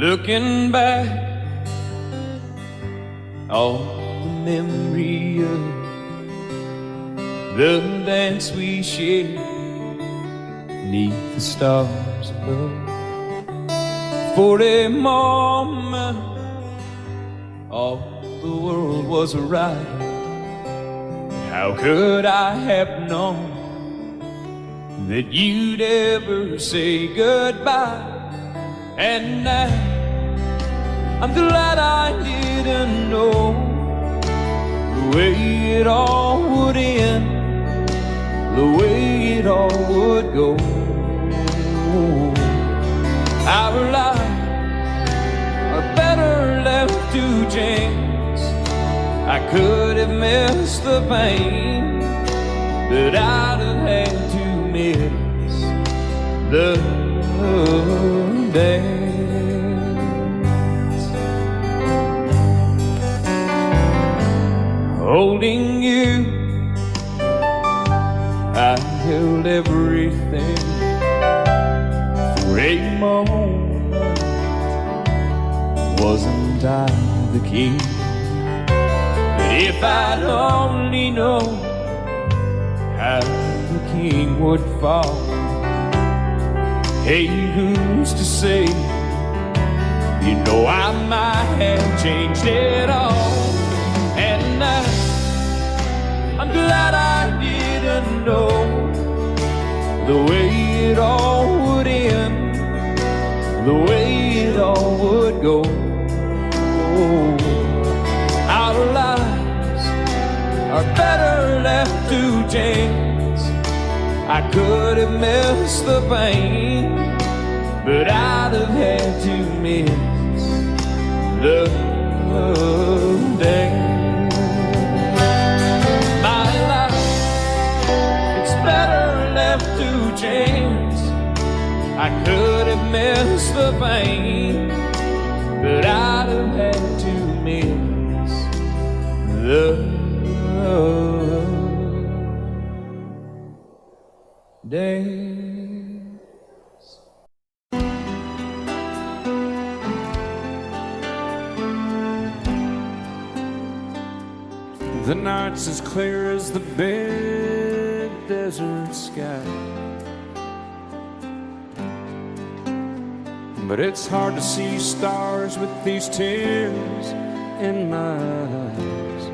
Looking back on the memory of the dance we shared beneath the stars above. For a moment, all the world was right. How could I have known that you'd ever say goodbye? And now I'm glad I didn't know the way it all would end, the way it all would go. Our lives are better left to chance. I could have missed the pain, but I'd have had to miss the dance. Holding you, I held everything. For a moment, wasn't I the king? But if I'd only known how the king would fall, hey, who's to say? You know I might have changed it all. And I'm glad I didn't know the way it all would end, the way it all would go. Our lives are better left to chance. I could have missed the pain, but I'd have had to miss the day. My life, it's better left to chance. I could have missed the pain, but I'd have had to miss the days. The night's as clear as the big desert sky, but it's hard to see stars with these tears in my eyes.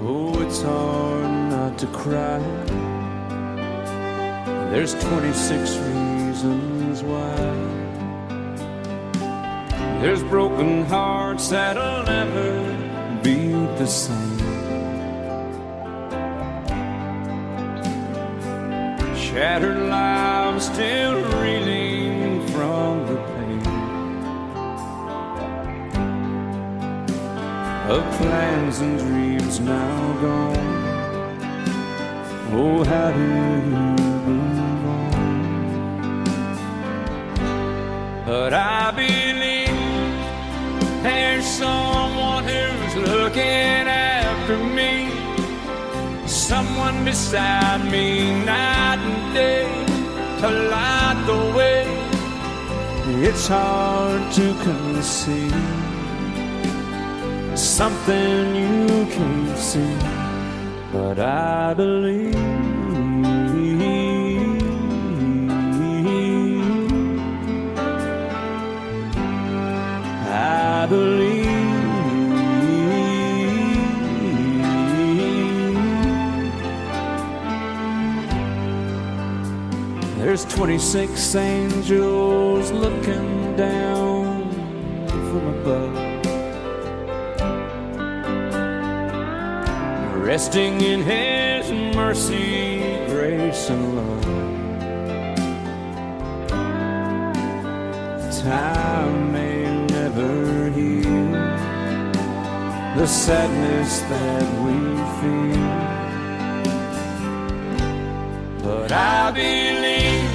Oh, it's hard not to cry. There's 26 reasons why. There's broken hearts that'll never beat the same. Shattered lives still reeling from the pain of plans and dreams now gone. Oh, how do you move on? But I believe there's someone who's looking after me, someone beside me night and day to light the way. It's hard to conceive something you can't see, but I believe. I believe. There's 26 angels looking down from above, resting in His mercy, grace, and love. Time may never heal the sadness that we feel, but I believe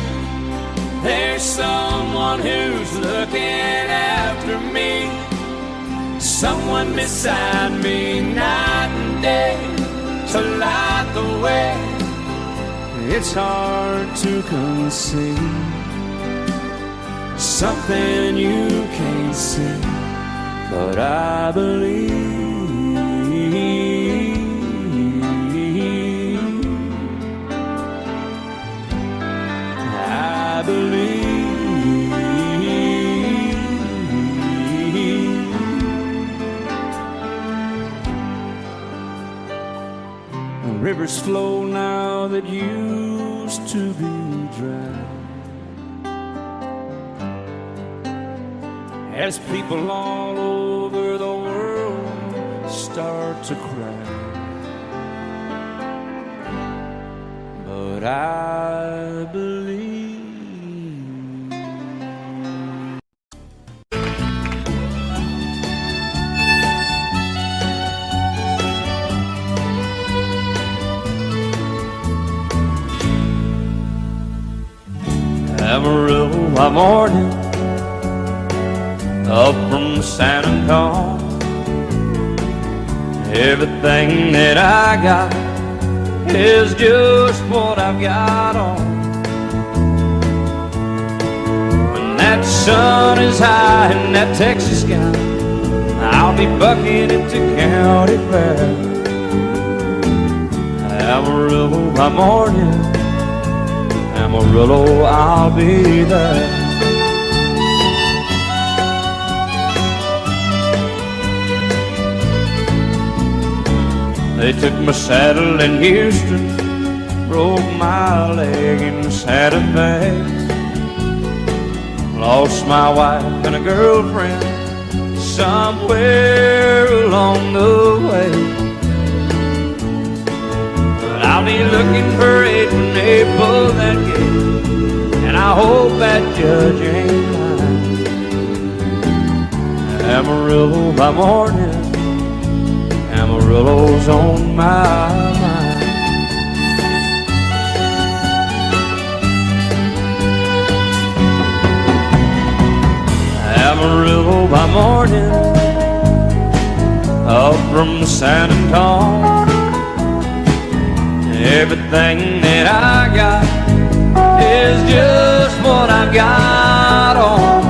there's someone who's looking after me, someone beside me night and day to light the way. It's hard to conceive something you can't see, but I believe. I believe. Rivers flow now that used to be dry, as people all over the world start to cry. But I believe. Amarillo by morning, up from San Antonio. Everything that I got is just what I've got on. When that sun is high in that Texas sky, I'll be bucking it to county fair. Amarillo by morning, Amarillo, I'll be there. They took my saddle in Houston, broke my leg in Santa Fe, lost my wife and a girlfriend somewhere along the way. But I'll be looking for it when they pull that gate, and I hope that judge ain't lying. Amarillo by morning, Amarillo's on my mind. Amarillo by morning, up from San Antonio. Everything that I got is just what I've got on.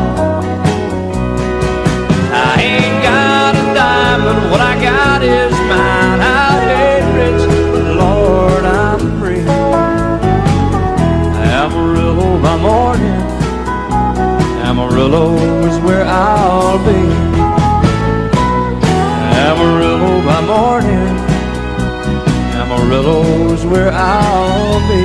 I ain't got a dime, but what I got is mine. I ain't rich, but Lord, I'm free. Amarillo by morning, Amarillo is where I'll be. Amarillo by morning, Amarillo is where I'll be.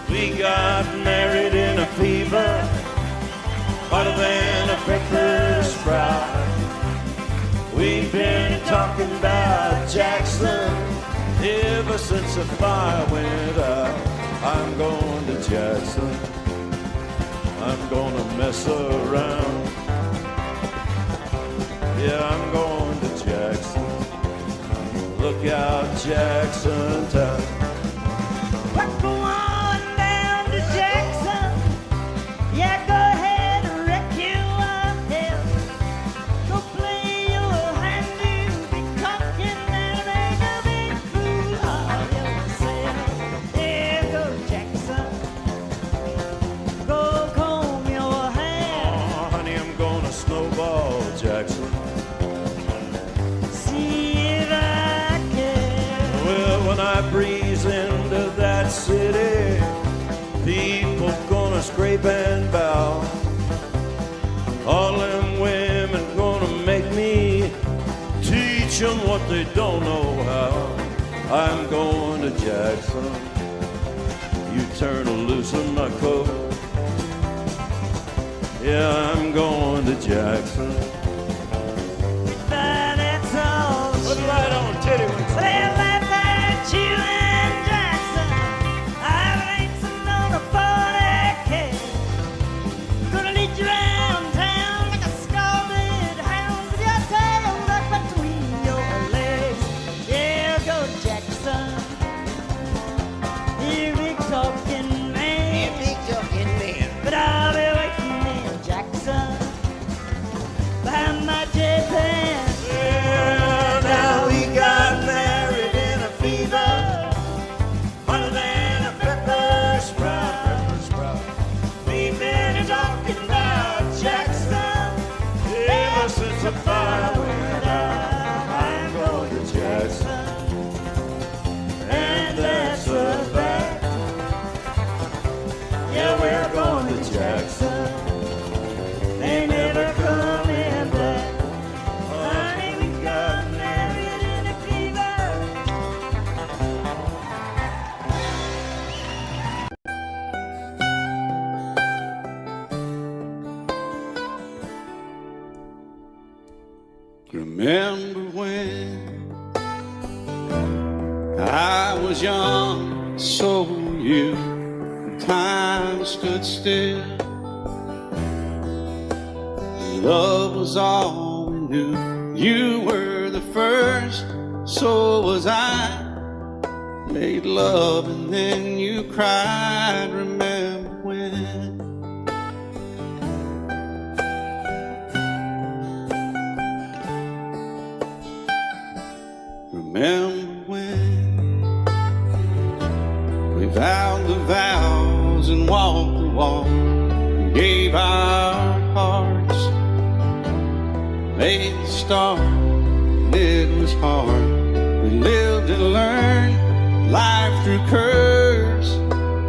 We got married in a fever, hotter than a pepper sprout. We've been talking about Jackson ever since the fire went out. I'm going to Jackson, I'm gonna mess around. Yeah, I'm going to Jackson, look out Jackson town. We're going down to Jackson. Yeah, go ahead and wreck yourself. Go play your hand, you be cocking and make a big fool of yourself. Yeah, go Jackson. Go comb your hair. Oh, honey, I'm gonna snowball Jackson. See if I can. Well, when I breeze into that city, people gonna scrape and bow. All them women gonna make me teach them what they don't know how. I'm going to Jackson, you turn loose in my coat. Yeah, I'm going to Jackson. But that's all. Put it right on, titty wings. They laugh at you and Jackson. I ain't sitting on a 40K. Gonna lead you around town like a scalded hound with your tail tucked between your legs. Yeah, go Jackson. Here we talking Remember when I was young, so were you. Time stood still. Love was all we knew. You were the first, so was I. Made love and then you cried. Remember when? Remember when we vowed the vows and walked the walk, and gave our hearts, made the start, and it was hard. We lived and learned life through curves.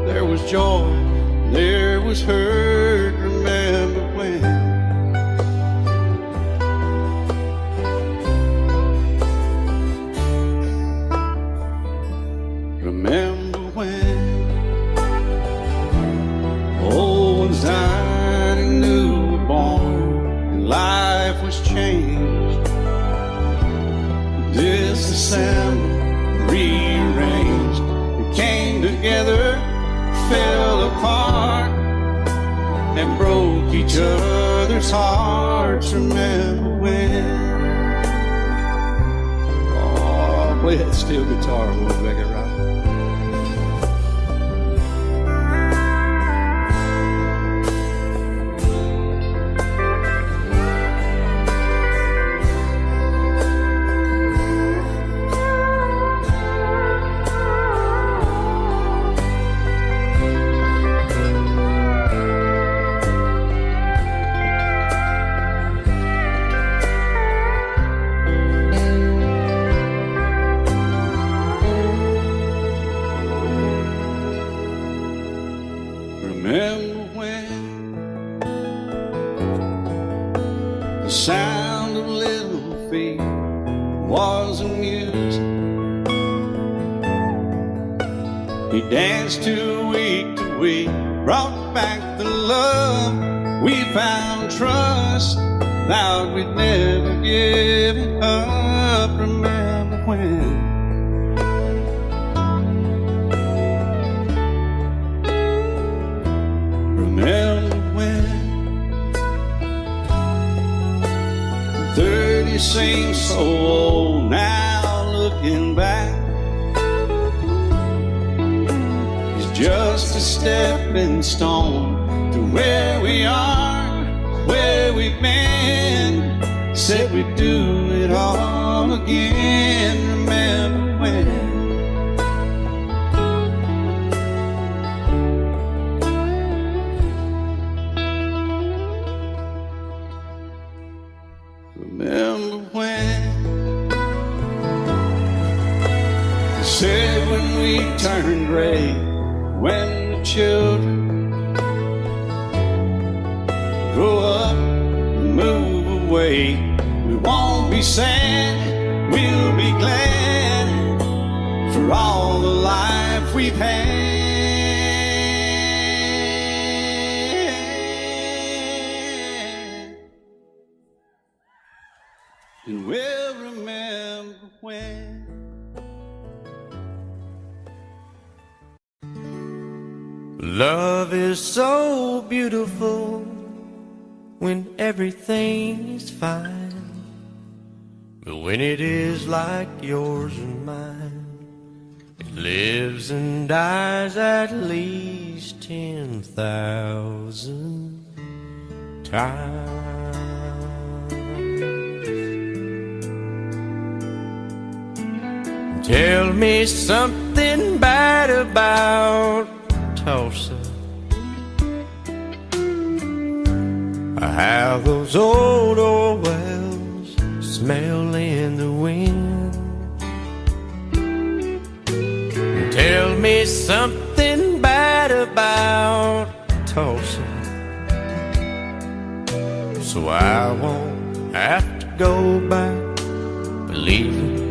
There was joy, there was hurt. Remember when? Remember when old ones died and new were born, and life was changed, disassembled, rearranged. We came together, fell apart, and broke each other's hearts. Remember when? Oh, play that steel guitar, we'll make it right. Remember when the sound of little feet was amusing? He danced to week, brought back the love. We found trust, vowed we'd never give it up. Remember when? Remember when 30 seems so old now, looking back. It's just a stepping stone to where we are, where we've been. Said we'd do it all again. Remember when? Remember when they said when we turned gray, when the children grow up and move away, we won't be sad, we'll be glad for all the life we've had. And we'll remember when. Love is so beautiful when everything is fine, but when it is like yours and mine, it lives and dies at least 10,000 times. Tell me something bad about Tulsa, how those old wells smell in the wind. Tell me something bad about Tulsa, so I won't have to go back believing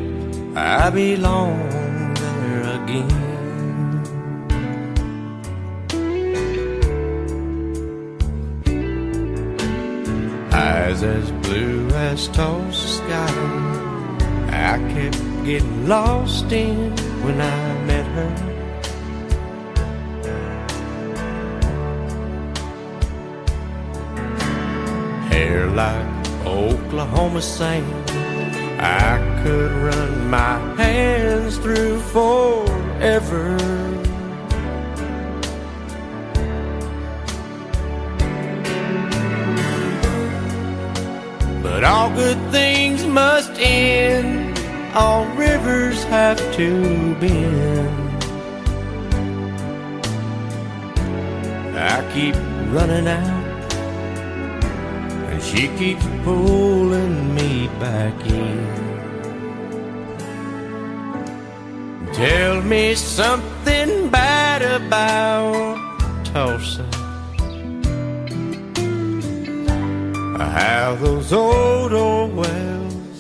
I belong there again. Eyes as blue as as tall as the sky. I kept getting lost in when I met her. Hair like Oklahoma sand, I could run my hands through forever. But all good things must end, all rivers have to bend. I keep running out, and she keeps pulling me back in. Tell me something bad about Tulsa, how those old wells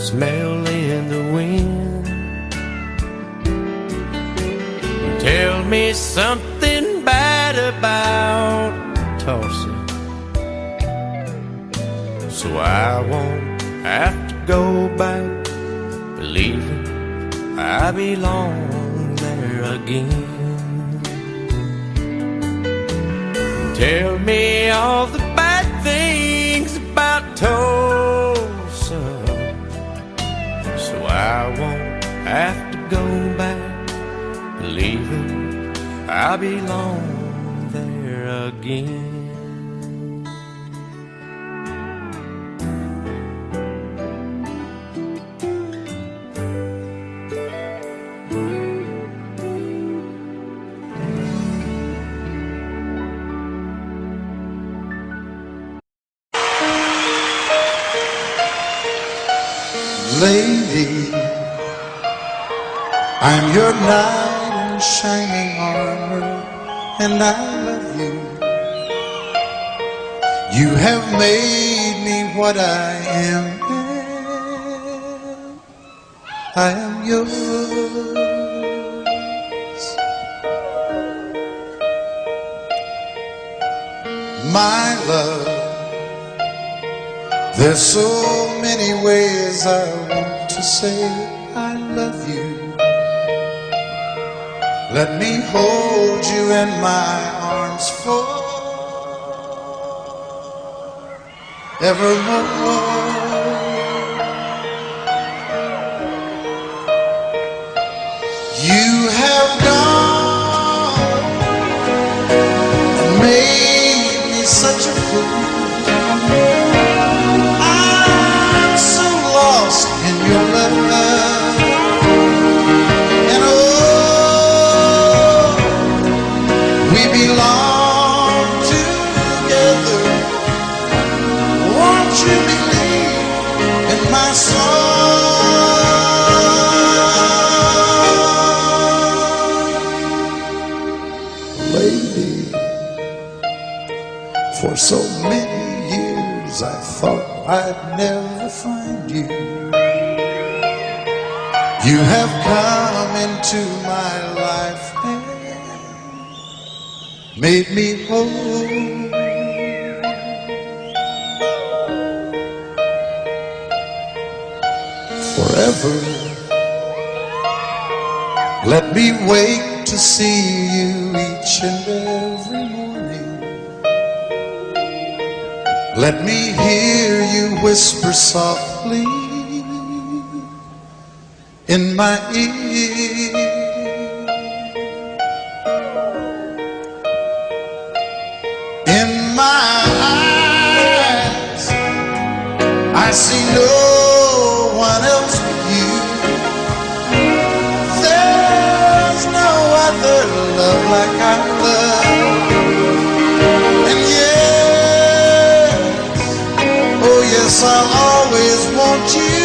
smell in the wind. Tell me something bad about Tulsa, so I won't have to go back believing I belong there again. Tell me all the bad things about Tulsa, so I won't have to go back believing I belong there again. Lady, I'm your knight in shining armor, and I love you. You have made me what I am. I am yours. My love, there's so many ways I want to say I love you. Let me hold you in my arms forevermore. You have gone and made me such a fool. In your love, and oh, we belong together. Won't you believe in my song, lady? For so many years I thought I'd never find you. You have come into my life and made me whole. Forever, let me wake to see you each and every morning. Let me hear you whisper softly in my ear. In my eyes, I see no one else but you. There's no other love like I love. And yes, oh yes, I'll always want you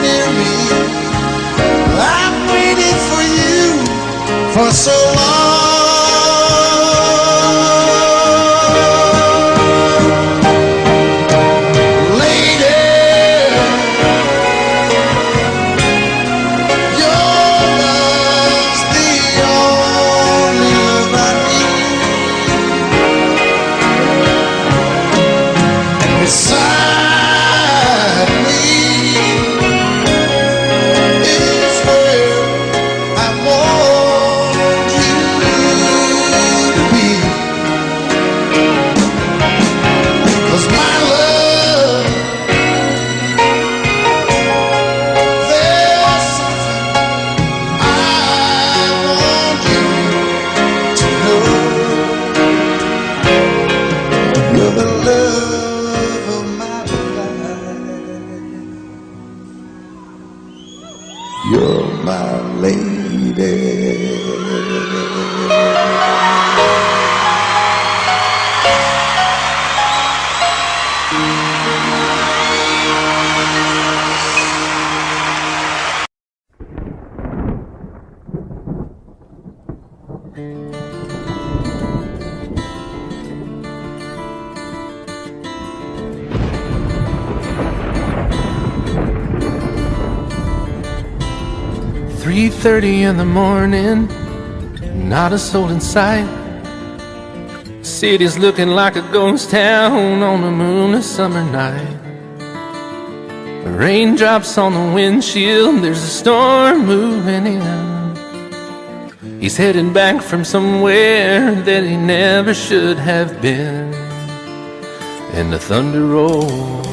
near me. I've waited for you for so long. Lady, your love's the only love I need. And beside me "3:30 in the morning, not a soul in sight. City's looking like a ghost town on a moonless summer night. Raindrops on the windshield, there's a storm moving in. He's heading back from somewhere that he never should have been. And the thunder rolls,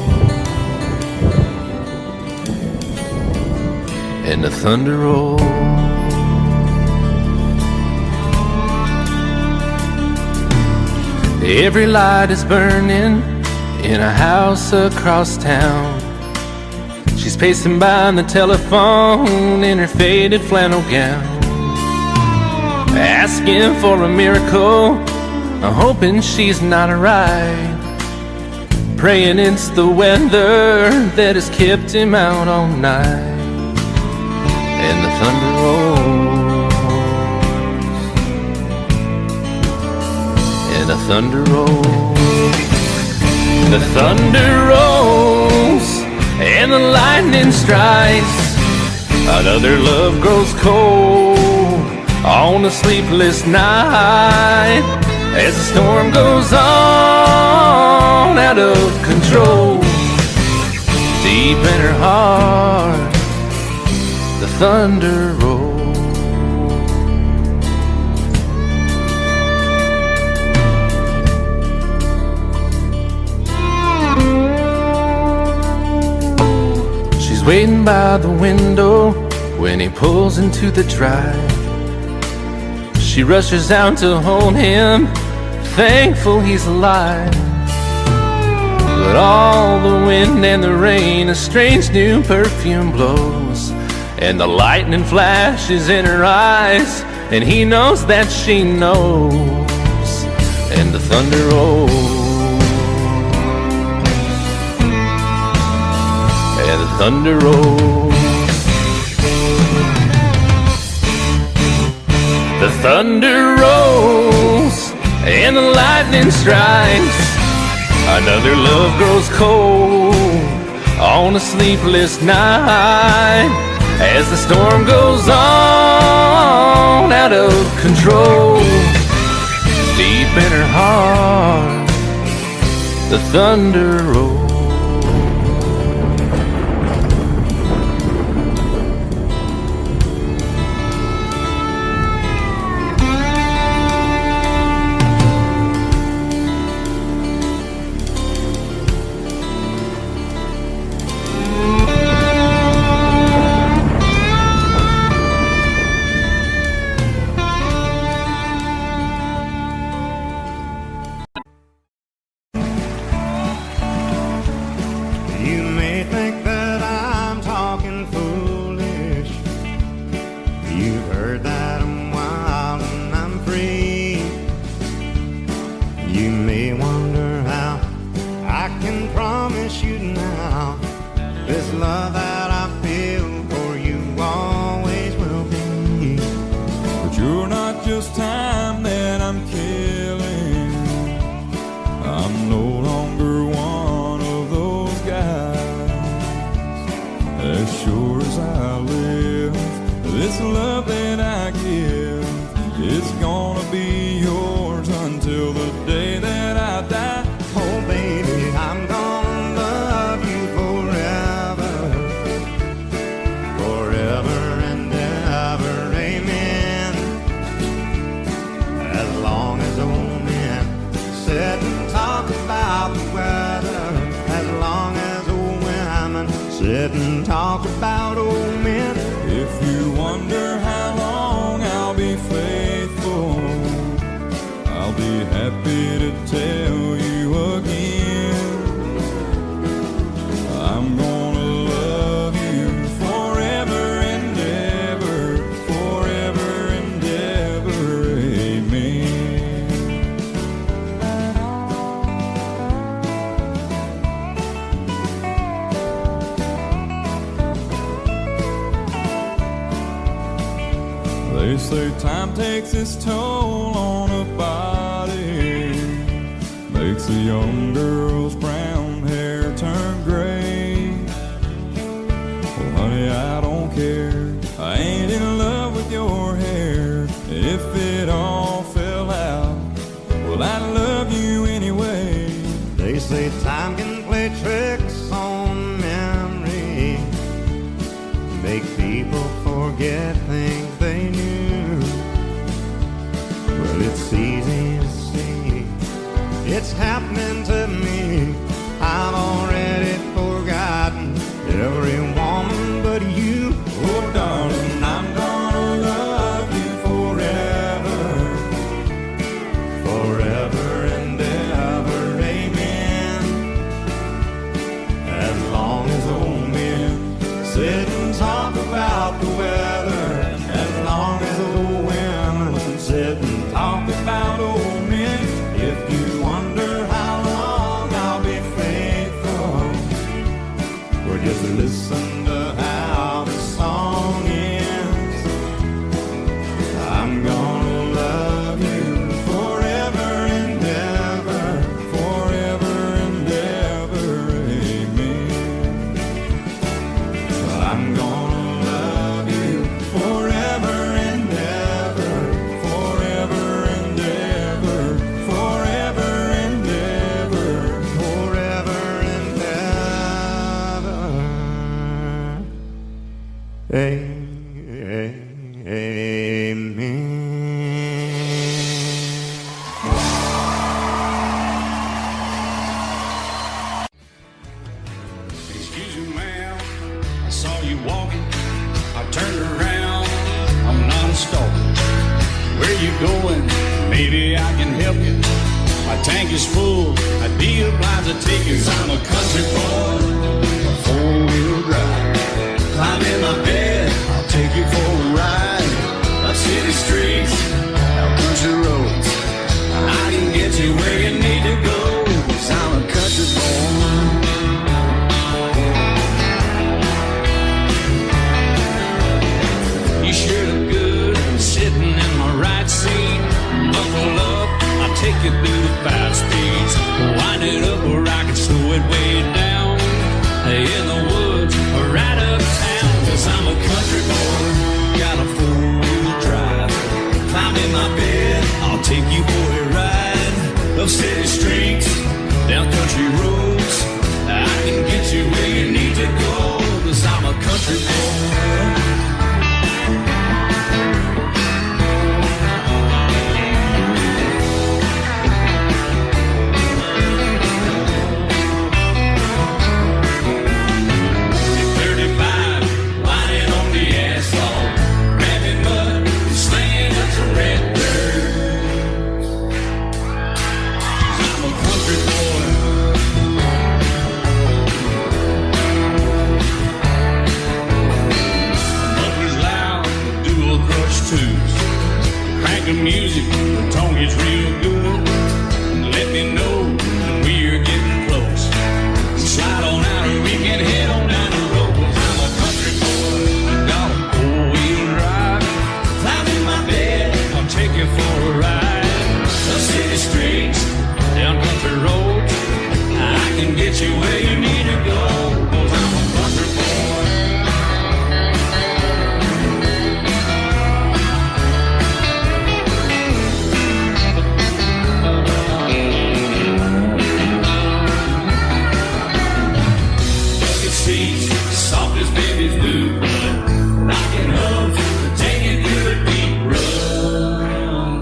and the thunder rolls. Every light is burning in a house across town. She's pacing by the telephone in her faded flannel gown, asking for a miracle, hoping she's not right, praying it's the weather that has kept him out all night. And the thunder rolls, and the thunder rolls. The thunder rolls, and the lightning strikes. Another love grows cold on a sleepless night, as the storm goes on out of control. Deep in her heart, the thunder rolls. She's waiting by the window when he pulls into the drive. She rushes out to hold him, thankful he's alive. But all the wind and the rain, a strange new perfume blows, and the lightning flashes in her eyes, and he knows that she knows. And the thunder rolls, and the thunder rolls. The thunder rolls, and the lightning strikes. Another love grows cold on a sleepless night, as the storm goes on out of control. Deep in her heart, the thunder rolls. You may think that I'm talking foolish. You've heard that I'm wild and I'm free. You may wonder how I can promise you now this love that I feel for you always will be. But you're not just time that I'm killing. I'm no longer one of those guys. As sure as I live, this love that I give is gonna be yours until the day that I die. Oh baby, I'm gonna love you forever, forever and ever, amen. As long as old men sit and talk about the weather, as long as old women sit and talk about old men. If you wonder how long I'll be faithful, I'll be happy to tell you again. I'm gonna love you forever and ever, forever and ever, amen. time takes its toll on a body, makes a young girl's brown hair turn gray. Oh honey, I don't care, I ain't in love with your hair. If it all fell out, well I love you anyway. They say time can play tricks on memory, make people forget things they knew. Well, it's easy to see, it's happening to me. I've already forgotten every woman but you. Oh darling, I'm gonna love you forever, forever and ever, amen. As long as old men sit and talk about the weather, as long as old women sit and talk about old men. If you wonder how long I'll be faithful, or just listen to how the song ends. I'm gonna love you forever and ever, forever and ever, amen. I'm gonna love you forever and ever, forever and ever, forever and ever, forever and ever. Amen. Excuse me, ma'am, I saw you walking. I turned around, I'm not a stalker. Where you going? Maybe I can help you. My tank is full, I'd be obliged to take you. 'Cause I'm a country boy, a four-wheel drive. Climb in my bed, I'll take you for a ride. Up city streets, out country roads. I can get you where you need to go. 'Cause I'm a country boy. You sure look good sitting in my right seat. Buckle up, I'll take you through the 5 speeds. Wind it up or I can slow it way down. In the woods or right uptown. 'Cause I'm a country boy, got a 4-wheel drive. Climb in my bed, I'll take you for a ride. Up city streets, down country roads. I can get you where you need to go. 'Cause I'm a country boy. Crank the music, the tone gets real good. Let me know when we're getting close. Slide on out and we can head on down the road. 'Cause I'm a country boy, got a 4-wheel drive. Climb in my bed, I'll take you for a ride. Up city streets, down country roads. I can get you where you need to go. 'Cause I'm a country boy. Soft as babies do, rocking up to take it through a deep run.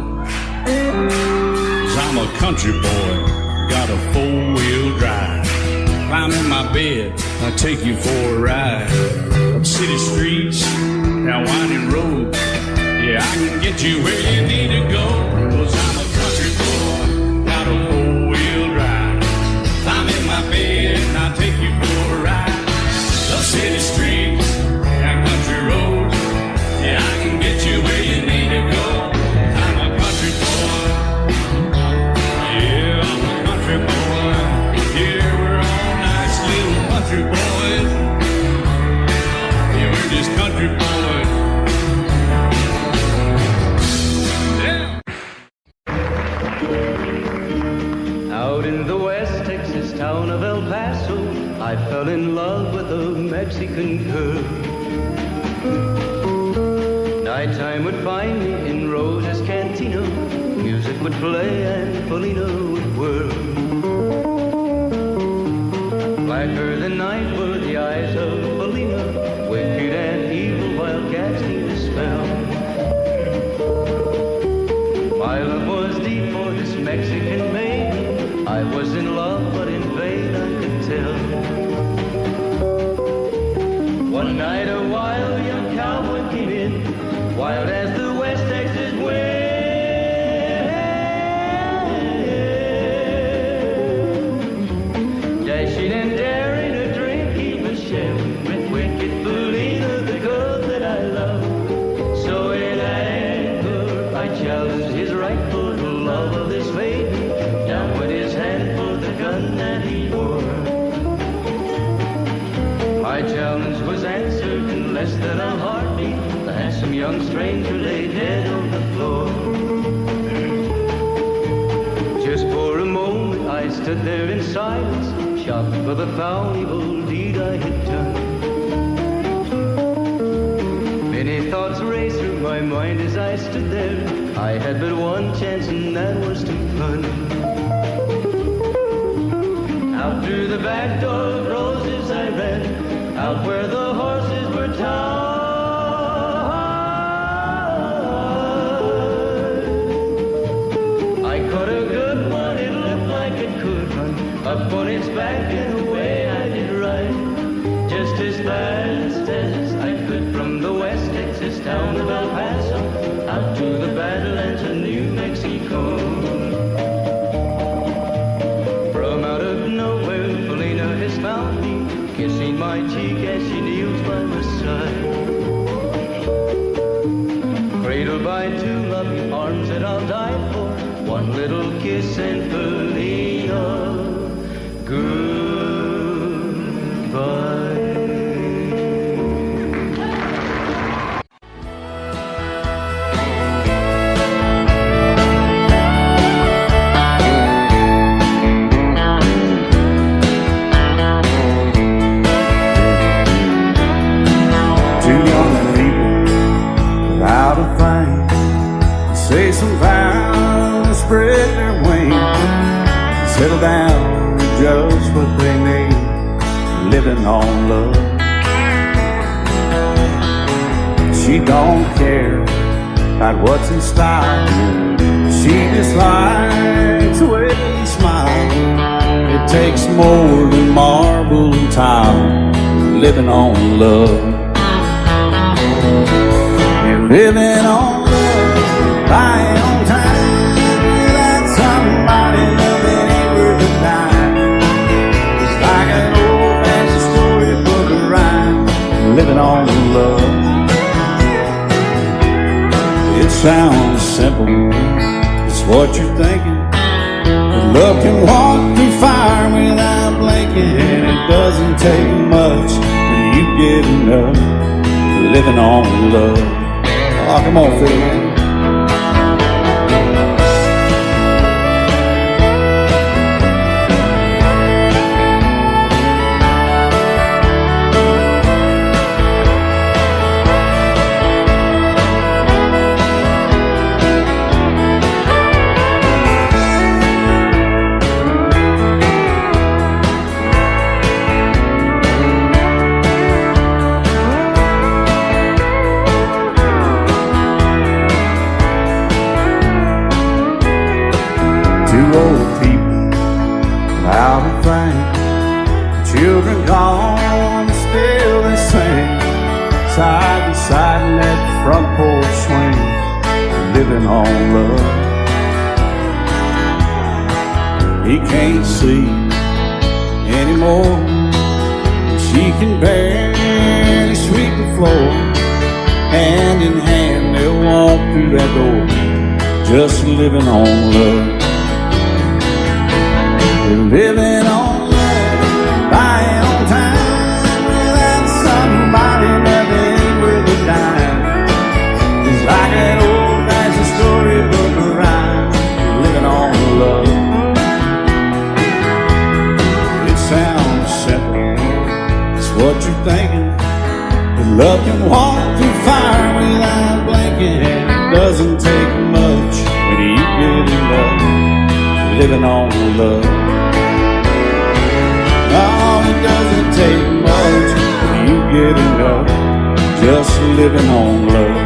'Cause I'm a country boy, got a 4-wheel drive. Climb in my bed, I'll take you for a ride. Up city streets, down winding roads. Yeah, I can get you where you need to go. 'Cause I'm a country boy, got a 4-wheel drive. Climb in my bed, I'll take you for a ride. Up city streets, down country roads. Yeah, I can get you where you need to go. I'm a country boy. Yeah, I'm a country boy. Yeah, we're all nice little country boys. Yeah, we're just country boys. Out in the West Texas town of El Paso, I fell in love with a Mexican girl. Nighttime would find me in Rose's Cantina. Music would play and Felina would whirl. Blacker than night were the eyes of Felina, wicked and evil while casting a spell. My love was deep for this Mexican maiden. I was in love, but in vain I could tell. One night a wild young cowboy came in, wild as the West Texas wind. Dashing and daring, a drink he was sharing with wicked Felina, the girl that I love. So in anger I challenged his rightful love of this maiden. Down went his hand for the gun that he wore. My challenge was answered in less than a heartbeat. The handsome young stranger laid dead on the floor. Just for a moment I stood there in silence, shocked for the foul evil deed I had done. Many thoughts raced through my mind as I stood there. I had but one chance and that was to run. Out through the back door of Roses I ran, out where the horses were tied. I caught a good one, it looked like it could run, up on its back and away I did ride. Just as fast as I could from the West Texas town of El Paso, out to the Badlands of New Mexico. From out of nowhere, Felina has found me, kissing my cheek as she kneels by my side. Cradled by two loving arms that I'll die for, one little kiss and Felina, goodbye. Say some vows, spread their wings, settle down to just what they need, living on love. She don't care about what's in style, she just likes the way you smile. It takes more than marble and tile, living on love. You're living on buying on time without somebody loving ain't worth a dime. It's like an old-fashioned storybook of rhyme, living on love. It sounds simple, it's what you're thinking, but love can walk through fire without blinking, and it doesn't take much till you get enough, living on love. Oh, come on, Phil, man. Two old people out of frame, children gone, still they sing, side by side in that front porch swing, living on love. He can't see anymore, she can barely sweep the floor. Hand in hand they'll walk through that door, just living on love. We're living on love, buying on time without somebody that ain't worth a dime. It's like an old-fashioned storybook of rhyme, living on love. Love can walk through fire without blinking. It doesn't take much when you get enough living on love. Oh, it doesn't take much when you get enough just living on love.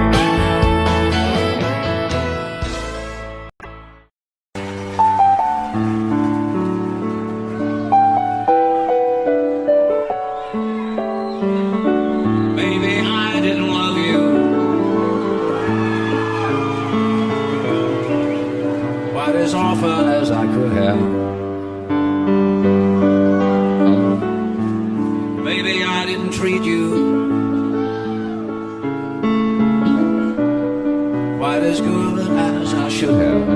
Maybe I didn't love you quite as often as I could have. Maybe I didn't treat you quite as good as I should have.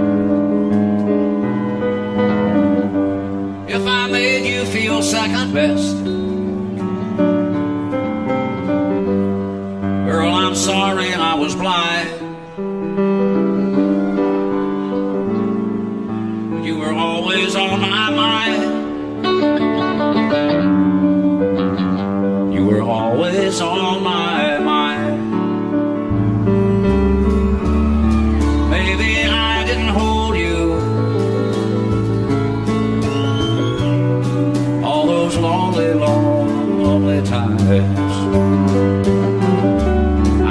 If I made you feel second best, girl, I'm sorry I was blind. You were always on my mind. You were always on my mind. Maybe I didn't hold you all those lonely, lonely times.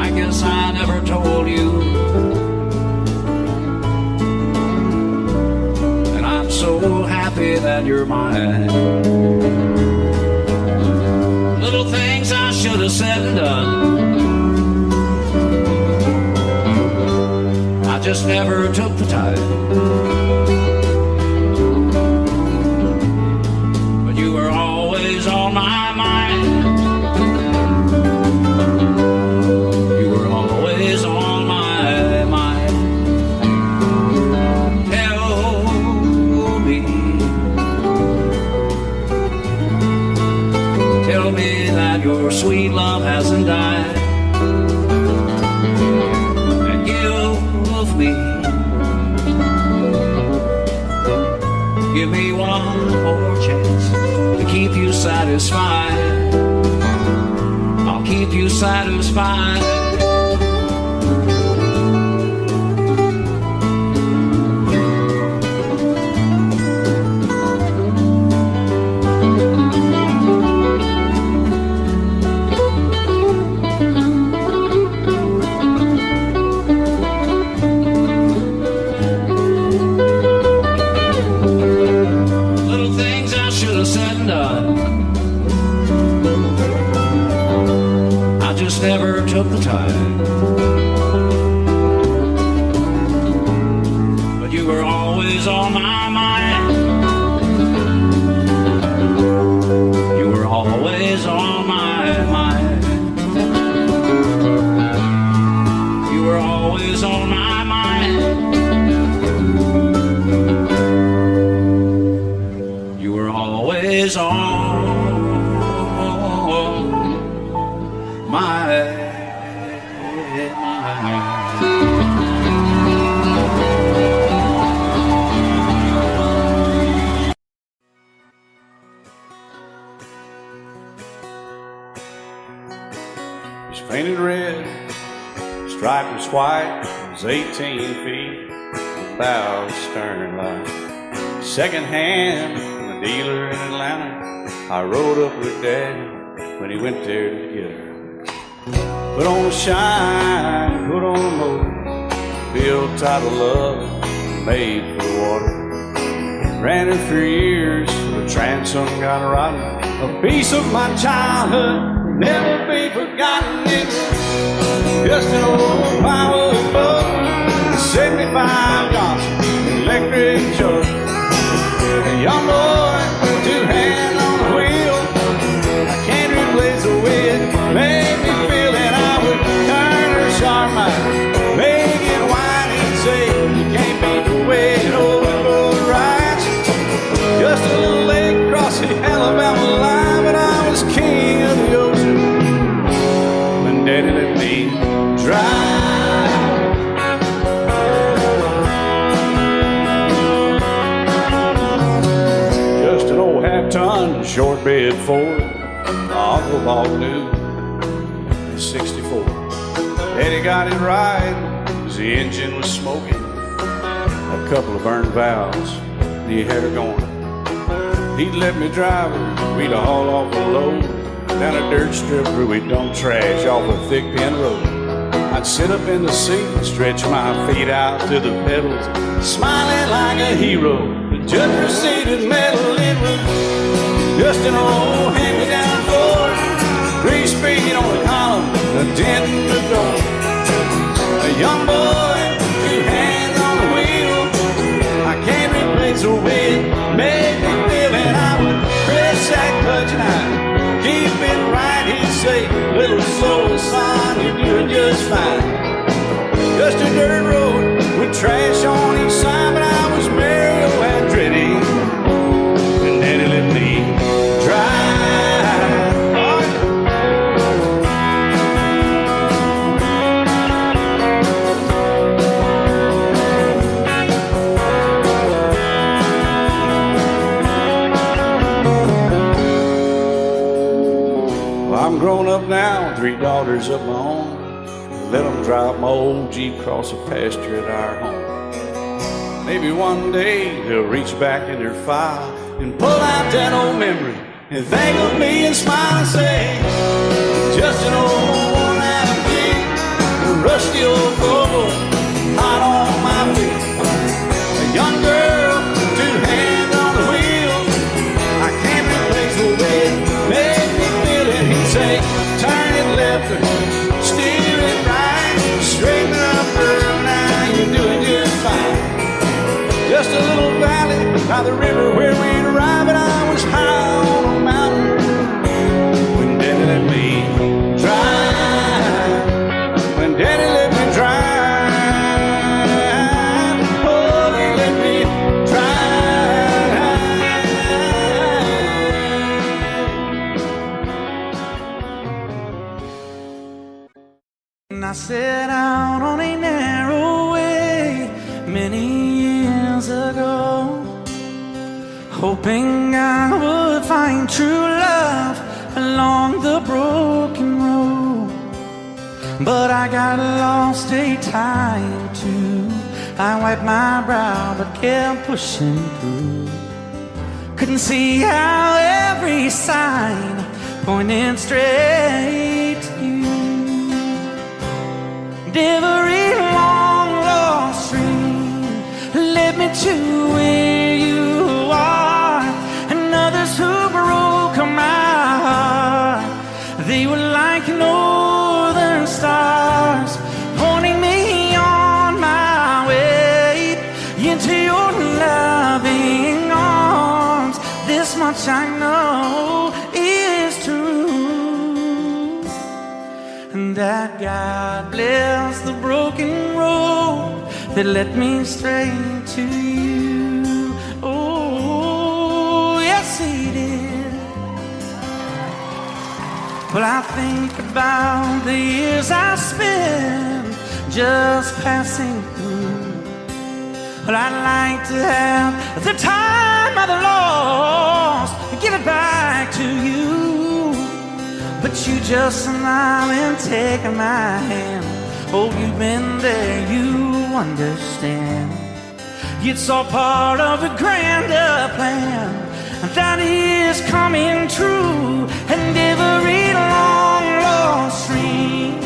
I guess I never told you, and I'm so happy that you're mine. Little things I should have said and done, I just never took the time. But you were always on my mind. You were always on my mind. Tell me that your sweet love hasn't died, and give me one more chance to keep you satisfied. I'll keep you satisfied. Never took the time, but you were always on my mind. You were always on my mind. You were always on my mind. You were always on It's painted red, striped was white, it was 18 feet, about stern line. Second hand from a dealer in Atlanta. I rode up with Daddy when he went there to get her. Put on a shine, put on a motor, built out of love, made for the water. Ran her for years, the transom got rotten. A piece of my childhood, never be forgotten. It's just an old power boat, 75 Johnson, electric truck. A young boy, two hands on the wheel. I can't replace the way it made me feel that I would turn her sharp mind, make it wide and say you can't beat the way it overboard rides. Just a little lake across the Alabama line, but I was king of the ocean when Daddy let me drive. Just an old half-ton short bed Ford, my Uncle Bob knew. 6 before. Eddie got it right as the engine was smoking. A couple of burned valves, the air going. He'd let me drive her, we'd haul off a load down a dirt strip where we dump trash off a thick pin road. I'd sit up in the seat and stretch my feet out to the pedals, smiling like a hero. The judge proceeded metal, it was just an old hand-me-down Ford, grease speed on the column, a dent in the door. A young boy, two hands on the wheel, I can't replace the way it made me feel. And I would press that clutch and I'd keep it right. He'd say, little slow, son, you're doing just fine. Just a dirt road with trash on each side, but I was Mario Andretti, and Daddy let me drive. I'm grown up now, 3 daughters of my own. Let them drive my old Jeep across the pasture at our home. Maybe one day they'll reach back in their file and pull out that old memory and think of me and smile and say, just an old worn-out Jeep, a rusty old Volvo, hot on my feet. A young girl, 2 hands on the wheel, I can't replace the way it made me feel. And he'd say, turn it left or steer it right, straighten up, girl, now you're doing just fine. Just a little valley by the river where we'd arrive, and I was high on a mountain when Daddy let me drive. When Daddy let me drive, oh, he let me drive. I set out on a narrow way many years ago, hoping I would find true love along the broken road. But I got lost a time or two. I wiped my brow but kept pushing through. Couldn't see how every sign pointed straight to you. Every long lost stream led me to where you are, and others who broke my heart, they were like northern stars, pointing me on my way into your loving arms. This much I know is true, and that God bless the broken road that led me straight to you. Oh, yes, He did. Well, I think about the years I spent just passing through. Well, I'd like to have the time I've lost and give it back to you. But you just smile and take my hand. Oh, you've been there, you understand. It's all part of a grander plan that is coming true. And every long lost stream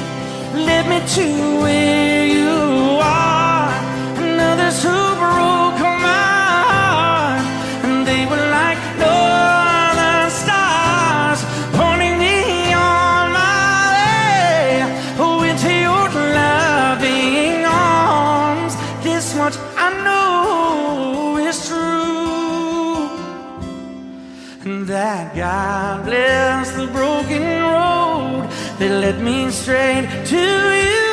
led me to where you are, and others who broke my heart, and they were like northern stars, pointing me on my way into your loving arms. This much I know is true, and that God bless the broken road that led me straight to you.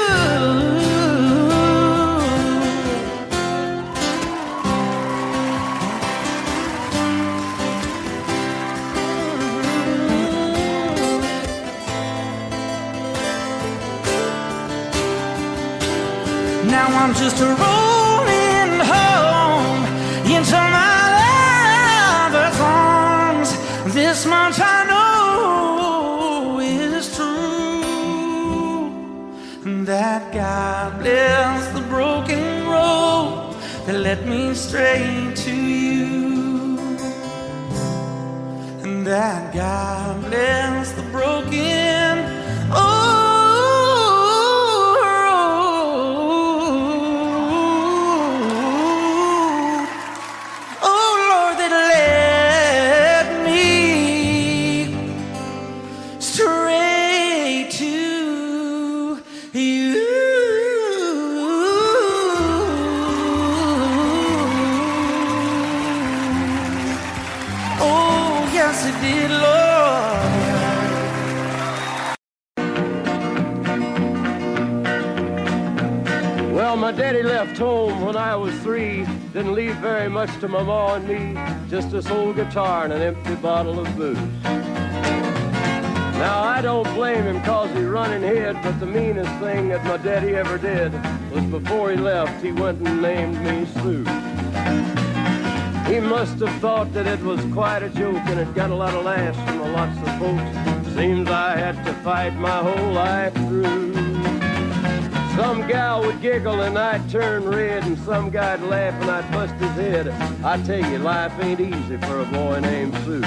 Now I'm just rolling home into my lover's arms. This much I know is true. that led me straight to you. And that God bless the broken My daddy left home when I was 3, didn't leave very much to my ma and me, just this old guitar and an empty bottle of booze. Now I don't blame him 'cause he run and hid, but the meanest thing that my daddy ever did was before he left, he went and named me Sue. He must have thought that it was quite a joke and it got a lot of laughs from lots of folks. Seems I had to fight my whole life through. Some gal would giggle and I'd turn red, and some guy'd laugh and I'd bust his head. I tell you, life ain't easy for a boy named Sue.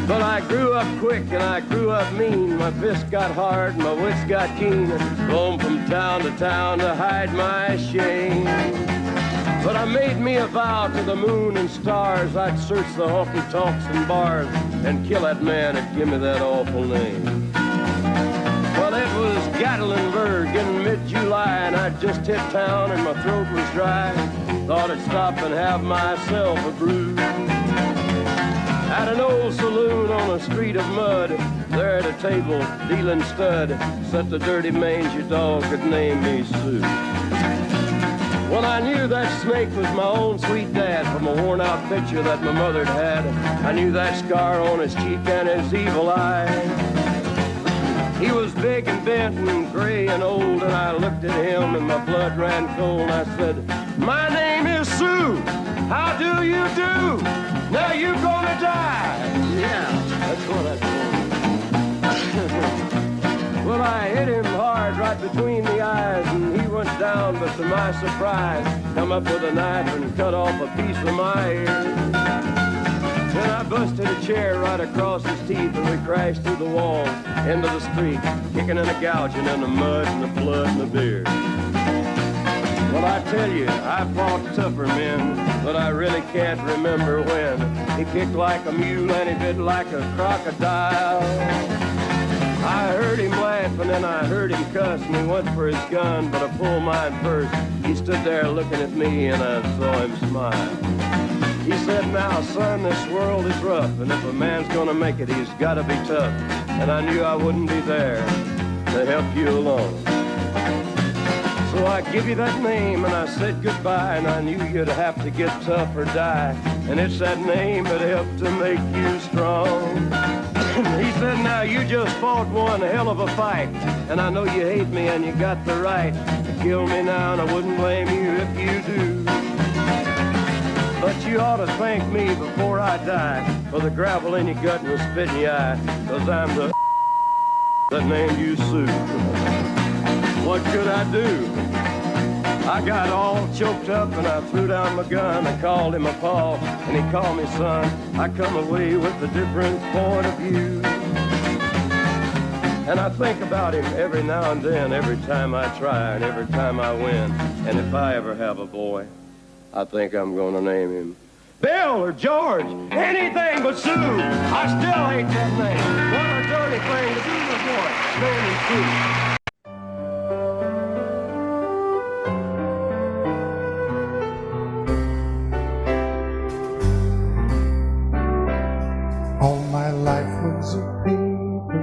But I grew up quick and I grew up mean. My fists got hard and my wits got keen. Roam from town to hide my shame. But I made me a vow to the moon and stars, I'd search the honky-tonks and bars and kill that man that give me that awful name. Well, it was Gatlinburg in mid-July, and I'd just hit town and my throat was dry. Thought I'd stop and have myself a brew. At an old saloon on a street of mud, there at a table, dealing stud, sat the dirty mangy dog that named me Sue. Well, I knew that snake was my own sweet dad from a worn-out picture that my mother'd had. I knew that scar on his cheek and his evil eye. He was big and bent and gray and old, and I looked at him and my blood ran cold. I said, "My name is Sue. How do you do? Now you gonna die." Yeah, that's what I told him. Well, I hit him hard right between the eyes, and he went down, but to my surprise, come up with a knife and cut off a piece of my ear. Then I busted a chair right across his teeth, and we crashed through the walls into the street, kicking and a gouging in the mud and the blood and the beer. Well, I tell you, I fought tougher men, but I really can't remember when. He kicked like a mule and he bit like a crocodile. I heard him laugh and then I heard him cuss, and he went for his gun, but I pulled mine first. He stood there looking at me and I saw him smile. He said, "Now, son, this world is rough, and if a man's gonna make it, he's gotta be tough." And I knew I wouldn't be there to help you along. So I give you that name and I said goodbye, and I knew you'd have to get tough or die. And it's that name that helped to make you strong. He said, "Now you just fought one hell of a fight, and I know you hate me and you got the right to kill me now, and I wouldn't blame you if you do. But you ought to thank me before I die for the gravel in your gut and the spit in your eye, 'cause I'm the that named you Sue." What could I do? I got all choked up and I threw down my gun. I called him a pa and he called me son. I come away with a different point of view. And I think about him every now and then, every time I try and every time I win. And if I ever have a boy, I think I'm gonna name him Bill or George, anything but Sue. I still hate that name. What a dirty thing to do to a boy, naming Sue. All my life was a paper,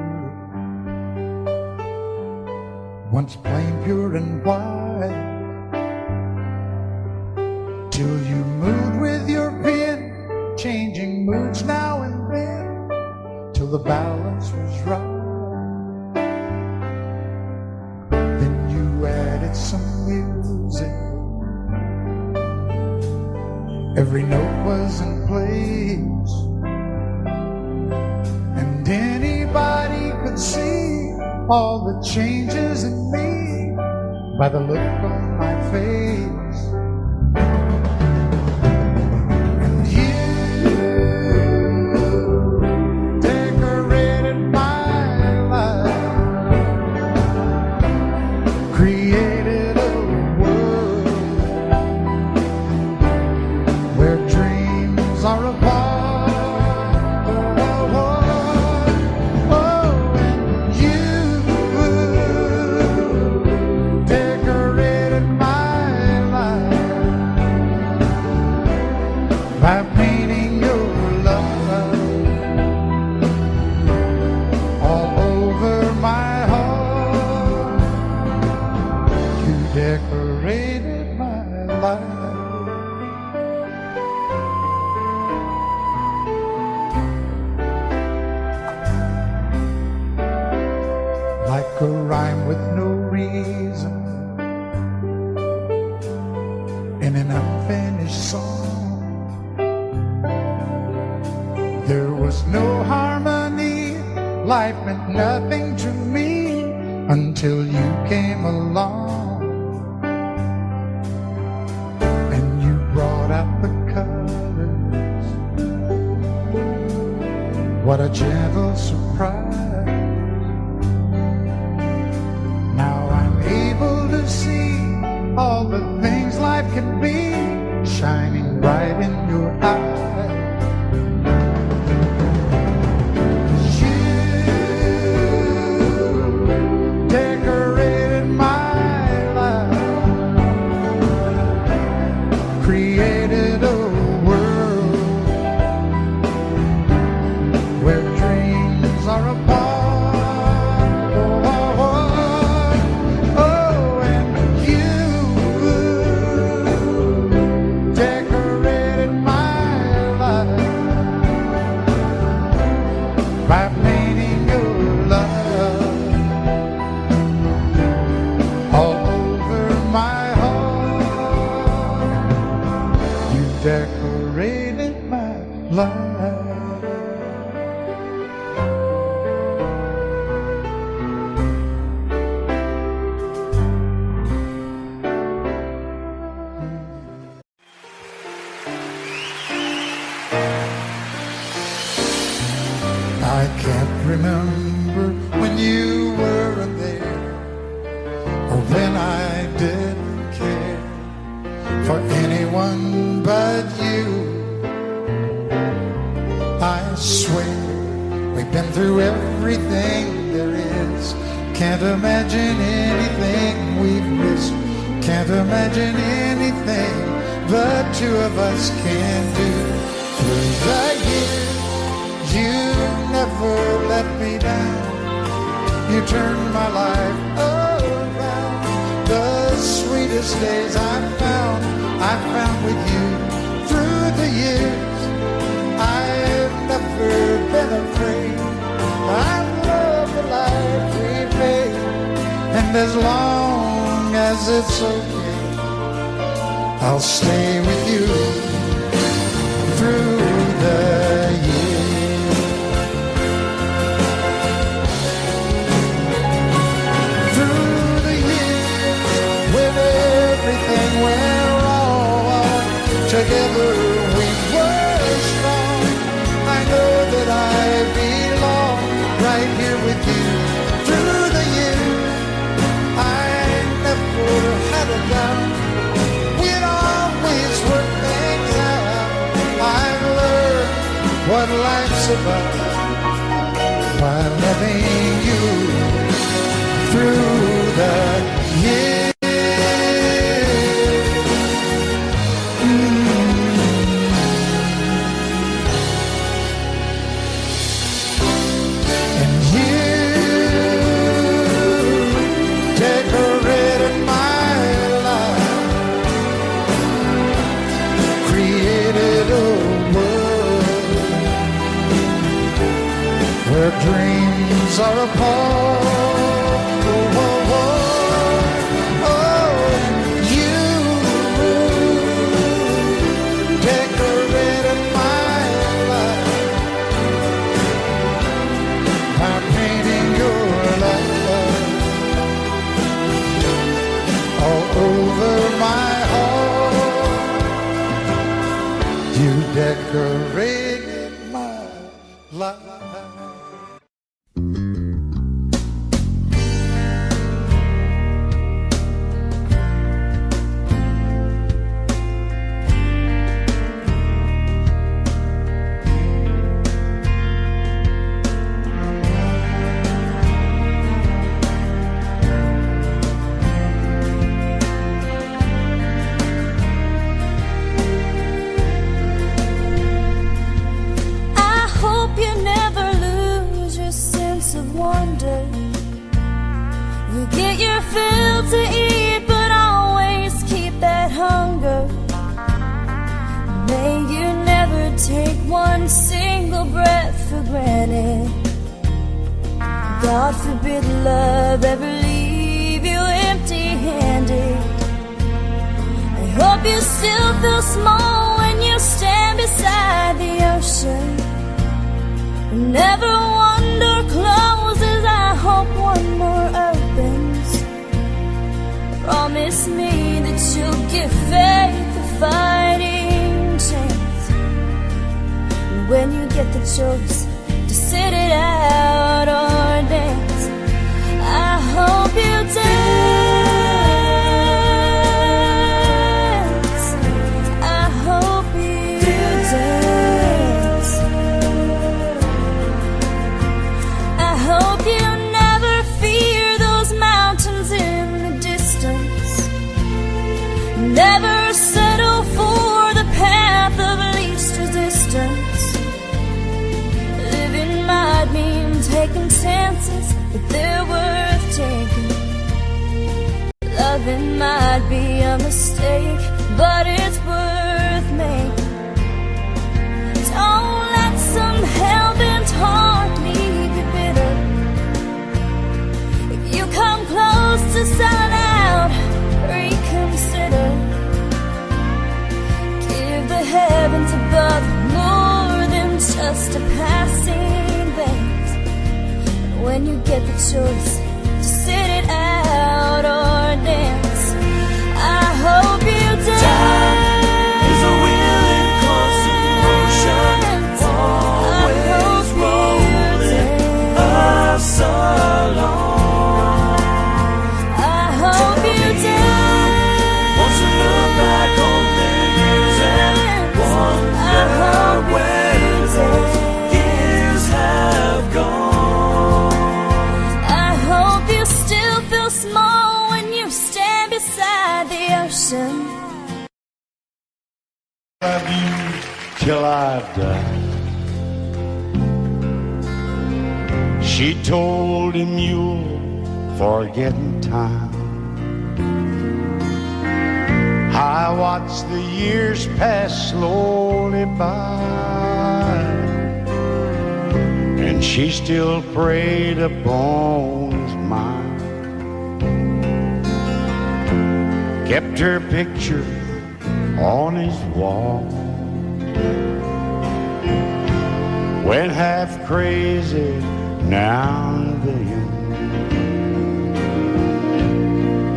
once plain, pure, and white, till you moved with your pen, changing moods now and then, till the balance was right. Then you added some music, every note was in place, and anybody could see all the changes in me by the look on my face. in an unfinished song. There was no harmony, life meant nothing to me until you came along. And you brought out the colors. What a gentle surprise. Now I'm able to see all the things life can be, shining bright in your eyes. Decorated my life. I can't remember when you weren't there, or when I didn't care for anyone but you. I swear we've been through everything there is. Can't imagine anything we've missed. Can't imagine anything the two of us can do. Through the years, you never let me down. You turned my life around. The sweetest days I found with you. Through the years, I've never been afraid. I love the life we made, and as long as it's okay, I'll stay with you through the years. Through the years, when everything went wrong, together we were strong. I know that I belong right here with you. Through the years, I never had a doubt. We'd always work things out. I've learned what life's about by loving you through the years. Where dreams are apart. Oh, oh, oh, oh, you decorated my life by painting your love all over my heart. You decorated my life. You get your fill to eat, but always keep that hunger. May you never take one single breath for granted. God forbid love ever leave you empty-handed. I hope hope you still feel small when you stand beside the ocean. Never one door closes, I hope one more opens. Promise me that you'll give faith a fighting chance. And when you get the choice to sit it out or dance, I hope you dance. I hope you dance. I hope you never fear those mountains in the distance. Never settle for the path of least resistance. Living might mean taking chances, but they're worth taking. Loving might be a mistake, but it's worth making. Don't let some hell-bent heart leave you bitter. If you come close to selling out, reconsider. Give the heavens above more than just a passing glance. And when you get the choice to sit it out or dance, I hope you dance. Time is a willing, constant motion, always rolling us along. I hope you dance. Once you look back on the years and wonder where those years have gone. I hope you still feel small when you stand beside the ocean. Love you till I die. She told him you'll forget in time. I watched the years pass slowly by, and she still preyed upon his mind. Kept her picture on his wall. Went half crazy now and then.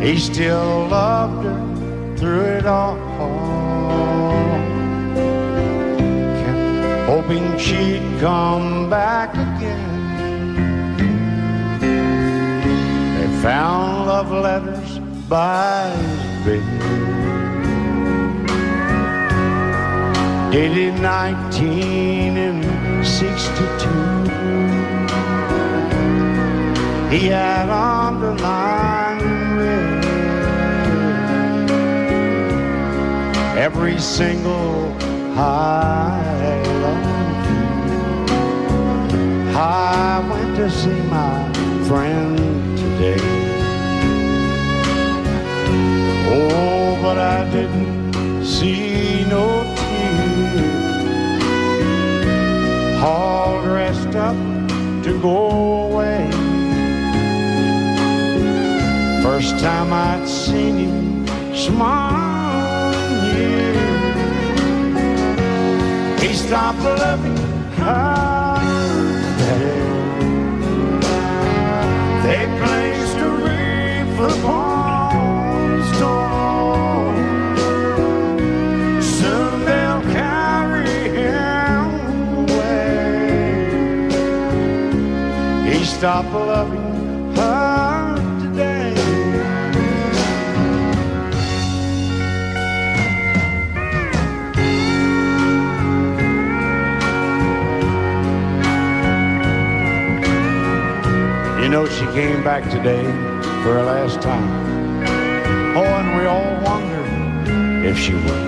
He still loved her through it all. Kept hoping she'd come back again. They found love letters by his bed, dated 1962. He had underlined in red every single I love you. I went to see my friend today. Oh, but I didn't see no tears. All dressed up to go away. First time I'd seen him smile in years. He stopped loving her today. They placed a wreath upon his door. Soon they'll carry him away. He stopped loving her today. You know, she came back today for her last time. Oh, and we all wondered if she would.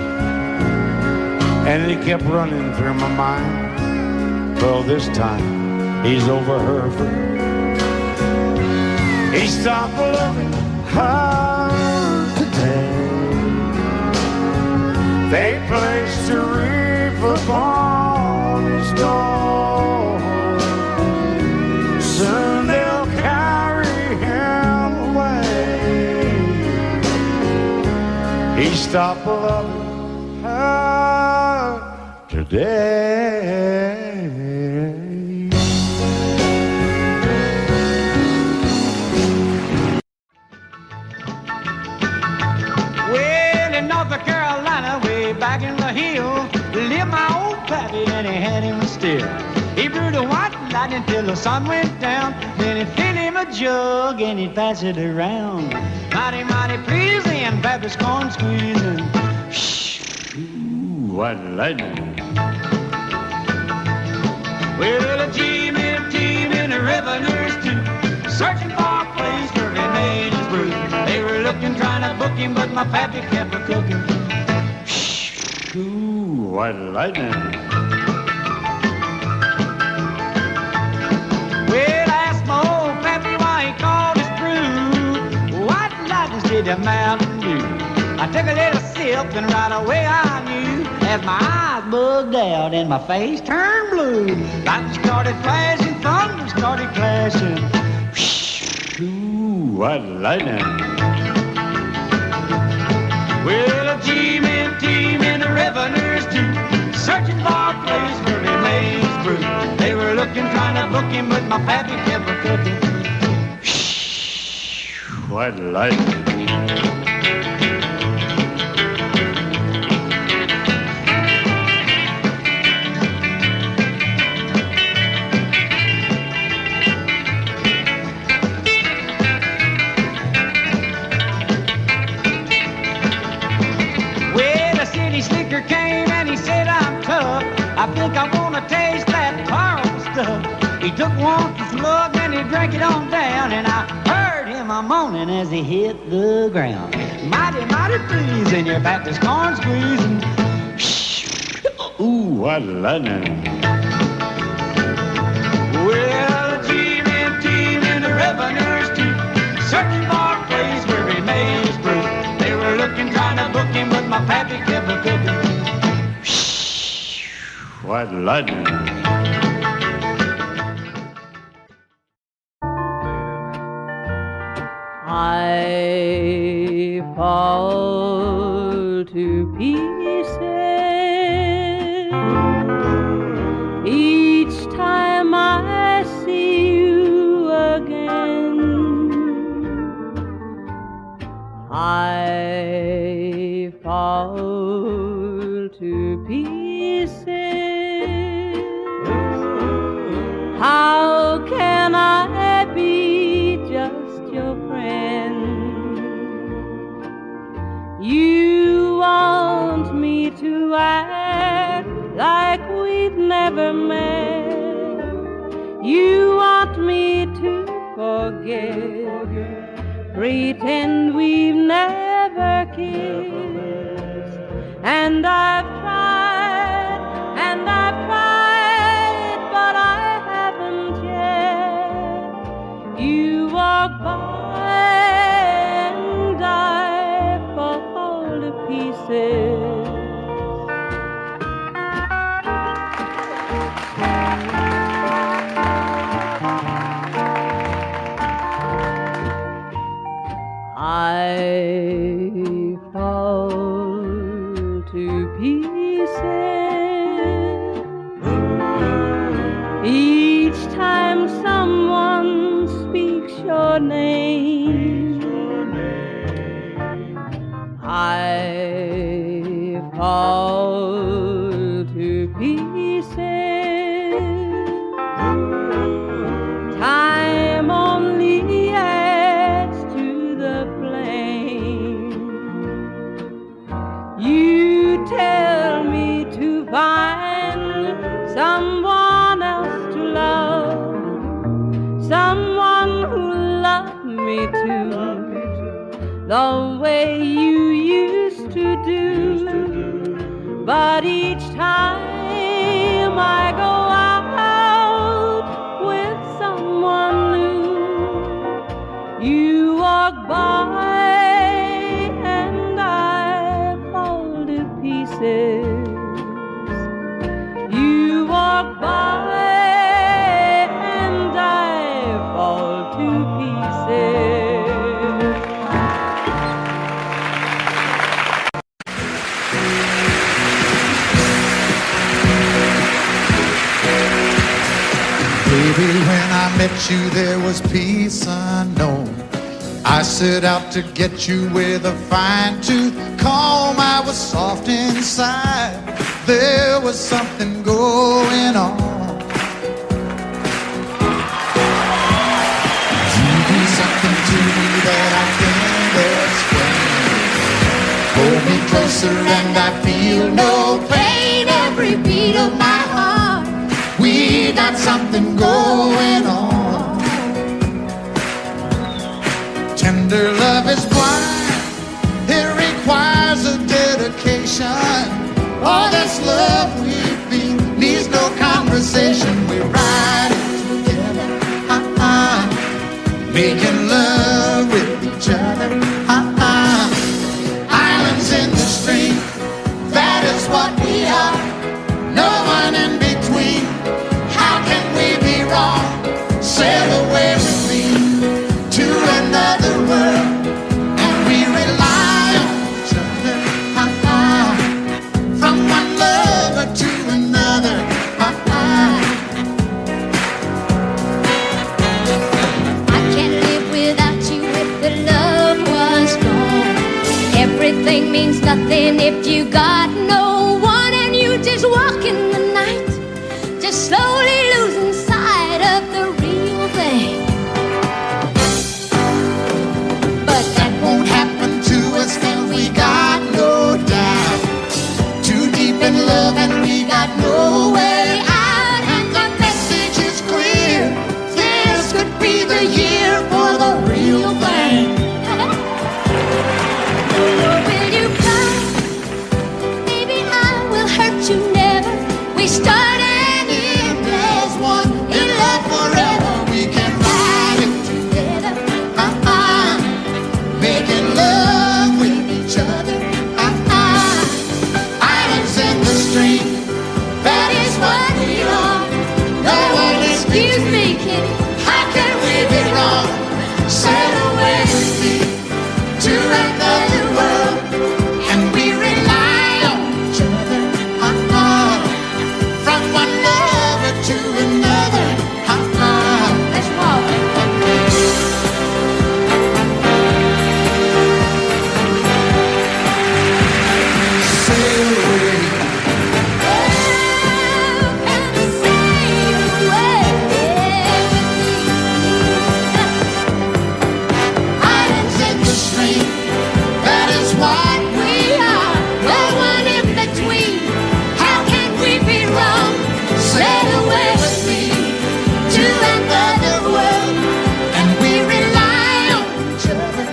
And it kept running through my mind. Well, this time, he's over her for good. He stopped loving her today. They placed a wreath upon his door. Soon they'll carry him away. He Please stop loving her today. Well, in North Carolina, way back in the hill, lived my old pappy and he had him still. He brewed a white lightning till the sun went down. Then he'd fill him a jug and he'd pass it around. Mighty, mighty pleasing, pappy's corn squeezing. Ooh, what lightning. Well, a team in the river nurse too, searching for a place where he made his brew. They were looking, trying to book him, but my pappy kept a cooking. Ooh, what lightning. Well, I asked my old pappy why he called his brew White Lightning did the Mountain Dew. I took a little sip and right away I knew, as my eyes bugged out and my face turned blue. Lightning started flashing, thunder started clashing. Ooh, what lightning. Well, a team in the river nurse too, searching for a place where he made his brew. They were looking, trying to book him, but my pappy kept a cooking. What lightning. Slicker came and he said, I'm tough. I think I want to taste that Carl stuff. He took one slug and he drank it on down, and I heard him a moaning as he hit the ground. Mighty, mighty pleasing, your Baptist corn squeezing. Ooh, what lightning. Well, a team in the river nurse too, searching for a place where he made his brew. They were looking, trying to book him, but my pappy kept a cooking. What lightning. I fall to pieces each time I see you again. I fall to pieces. How can I be just your friend? You want me to act like we've never met. You want me to forget, pretend we've never kissed. And I've tried, but I haven't yet. You walk by and I fall to pieces. I fall to pieces each time someone speaks your name. I fall to pieces. Time only adds to the flame. You tell me to find someone else to love, someone who loved me too, the way you used to do. But each time I go out with someone new, you walk by and I fall to pieces. You walk by and I fall to pieces. Baby, when I met you, there was peace unknown. I set out to get you with a fine-tooth comb. I was soft inside. There was something going on. You do something to me that I can't explain. Hold me closer and I feel no pain. Every beat of my heart, we got something going on. Tender love is blind. It requires a dedication. All this love we feel needs no conversation. We're riding together, making love with each other, Islands in the stream, that is what we are. No one in between. How can we be wrong? Sail away with me to another world, and we rely on each other, from one lover to another. I can't live without you if the love was gone. Everything means nothing if you got no one, and you just walk in the night, just slowly losing sight of the real thing. But that won't happen to us, and we got no doubt. Too deep in love and we got no way out. And the message is clear. This could be the year for the real thing. Will you cry? Maybe I will hurt you never. We start and end as one. In love forever, we can ride it together, making love with each other, islands in the stream, that is what we are. No one is Excuse me, kid. How can we be wrong? Sail away with me to another world, and we rely on each other, from one lover to another. Let's walk. Sail away. Islands in the stream, that is what we are. No one in between. How can we be wrong? Sail away with me to another world, and we rely on each other,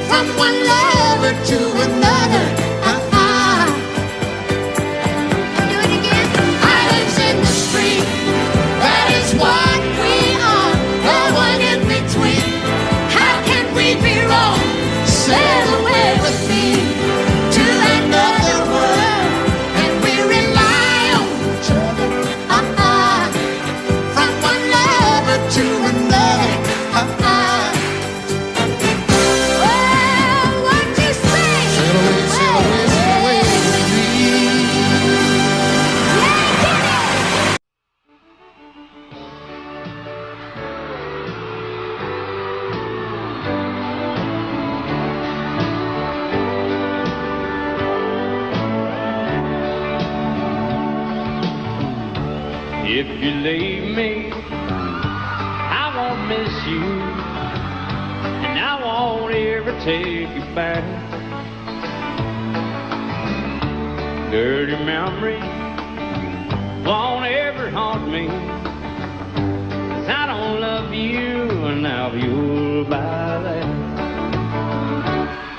from one lover to another. Do it again. Islands in the stream, that is what we are. No one in between. How can we be wrong? Sail away with me to another world, and we rely on each other, from one lover to another. Well, what you say? Sail away, sail away, sail away with me. If you leave me, I won't miss you, and I won't ever take you back. Dirty memories won't ever haunt me, 'cause I don't love you, and now you'll buy that.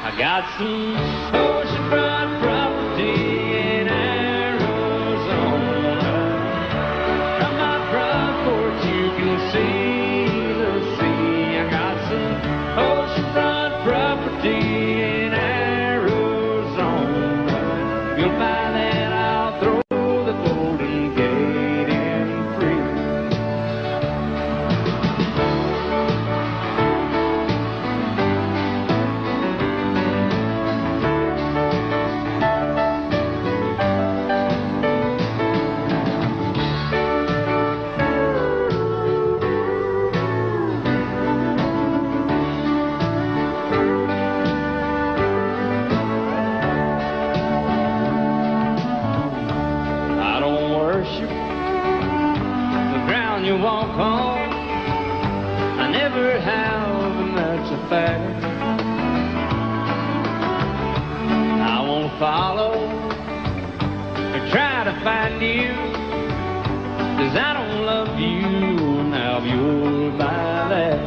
I got some oceanfront property in Arizona. From my front porch you can see the sea. I got some oceanfront property in Arizona. You'll buy that, I'll throw the Golden Gate in free. follow or try to find you, 'cause I don't love you now you're by that.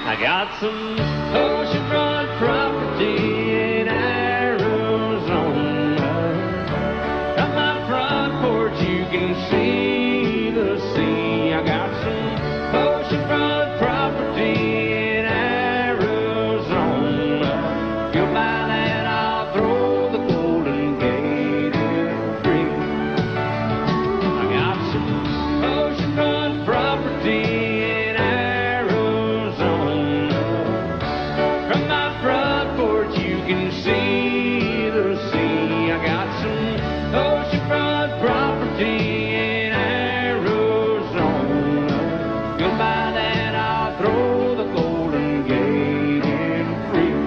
I got some oceanfront property in Arizona. From my front porch you can see the sea. I got some oceanfront property in Arizona. If you'll buy that, I'll throw the Golden Gate in free. I got some oceanfront property in Arizona. From my front porch you can see the sea. I got some oceanfront property in Arizona. If you'll buy that, I'll throw the Golden Gate in free.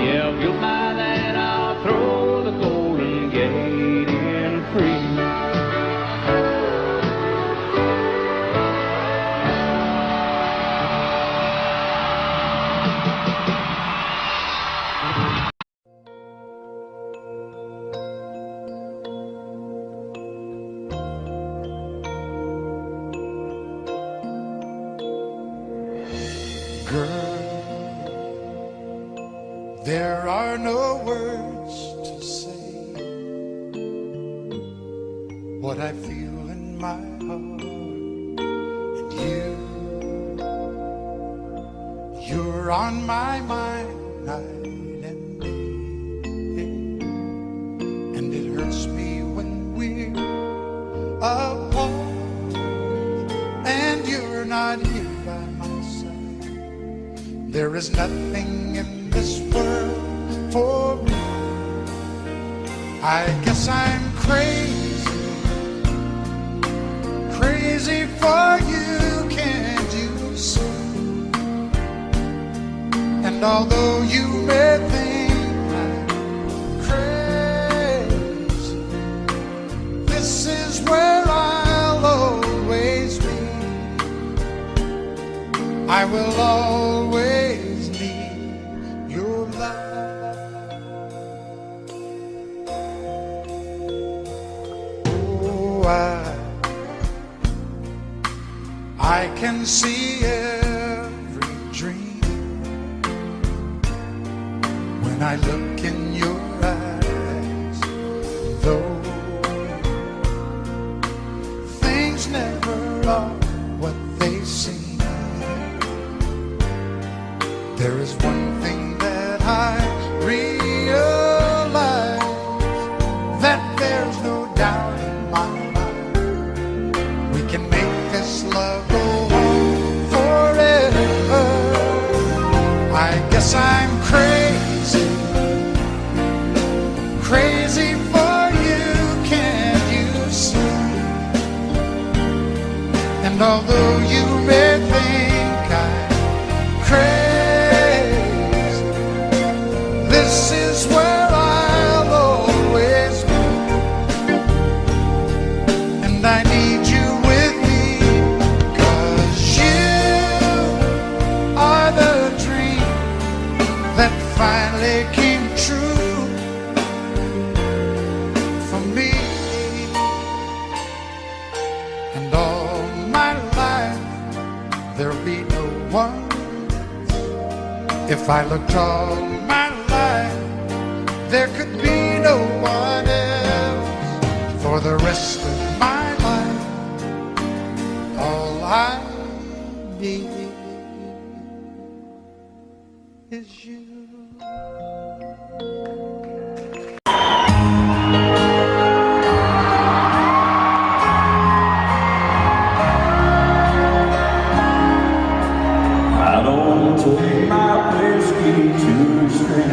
Yeah, if you'll buy that, I'll throw the Golden Gate in free. Girl, there are no words to say what I feel in my heart. And you're on my mind night and day. And it hurts me when we're apart and you're not here by my side. There is nothing in this world for me. I guess I'm crazy, crazy for you, can't you see? And although you may think I'm crazy, this is where I'll always be. I will always need your love. Oh, I can see every dream when I look in your eyes. Though things never are what they seem, there is one thing that I realize, that there's no doubt in my mind. We can make this love go on forever. I guess I'm crazy, crazy for you, can't you see? And although you may think I'm crazy, this is where I'll always be. And I need you with me, 'cause you are the dream that finally came true for me. And all my life there'll be no one. If I looked all my life, there could be no one else. For the rest of my life, all I need is you. I don't take my whiskey to the street.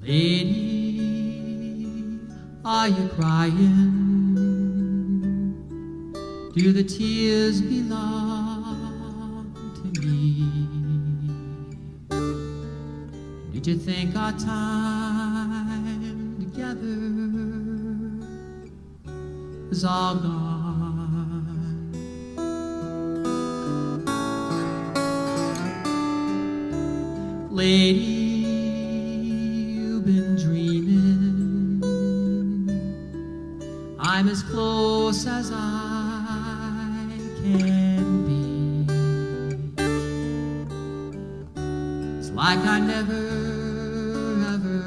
Lady, are you crying? Do the tears belong to me? Did you think our time together is all gone? Lady, you've been dreaming. I'm as close as I can be. It's like I never ever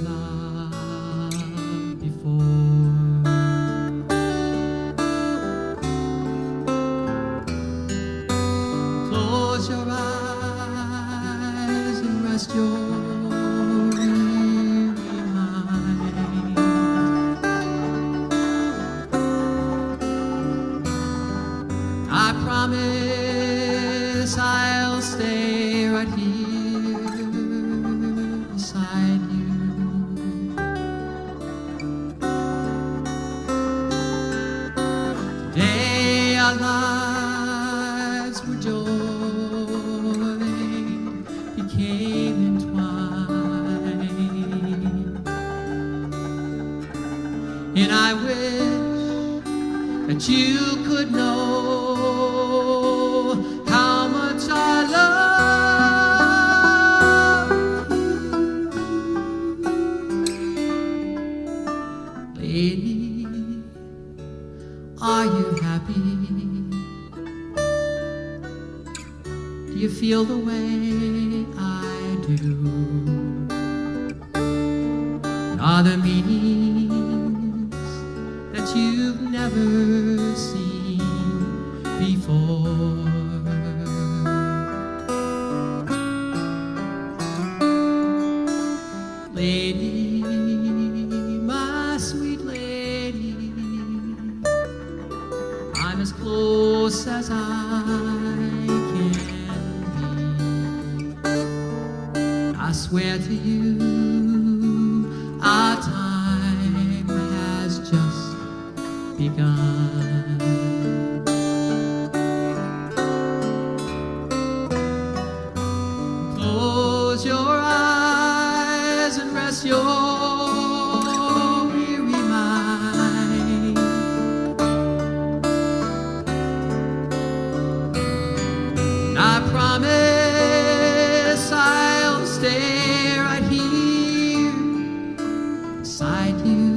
loved before. Close your eyes and rest your weary mind. I promise I'll stay right here beside you. Today our lives were joy became entwined, and I wish that you could know how much I love you. Lady, are you happy? Do you feel the way I do? Are there meanings that you've never seen before? Lady, my sweet lady, I'm as close as I can be. I swear to you, our time has just begun. Close your eyes and rest your weary mind. I promise I'll stay right here beside you.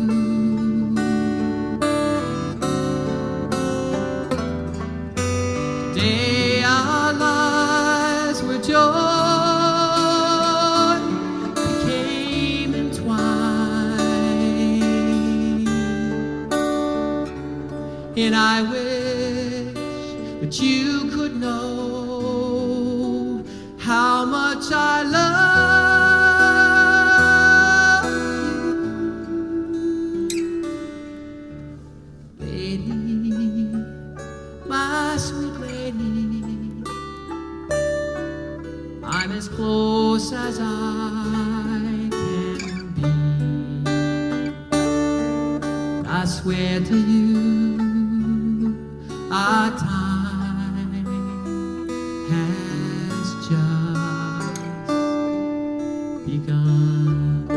Today our lives were joy became entwined, and I wish that you could know how much I love you. Lady, my sweet lady, I'm as close as I can be. I swear to you, our time has just begun.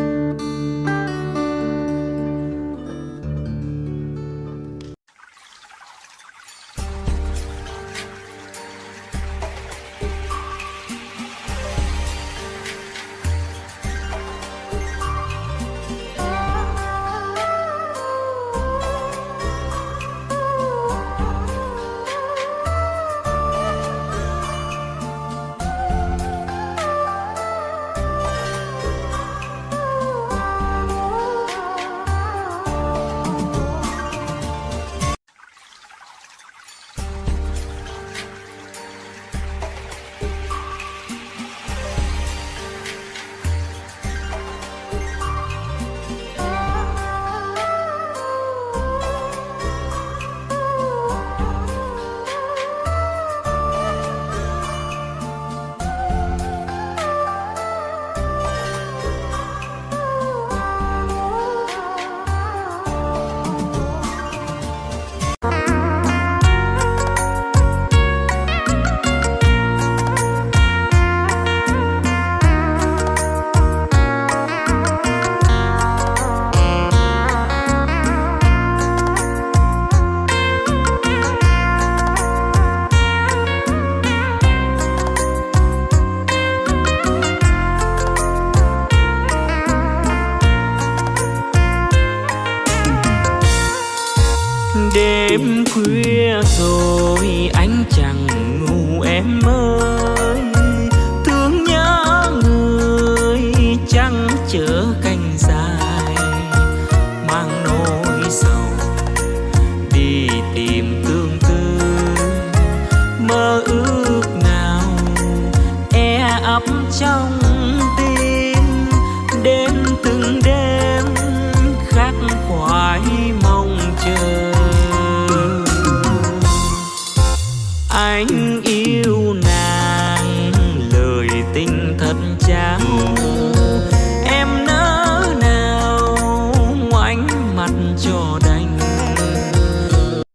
em ơi.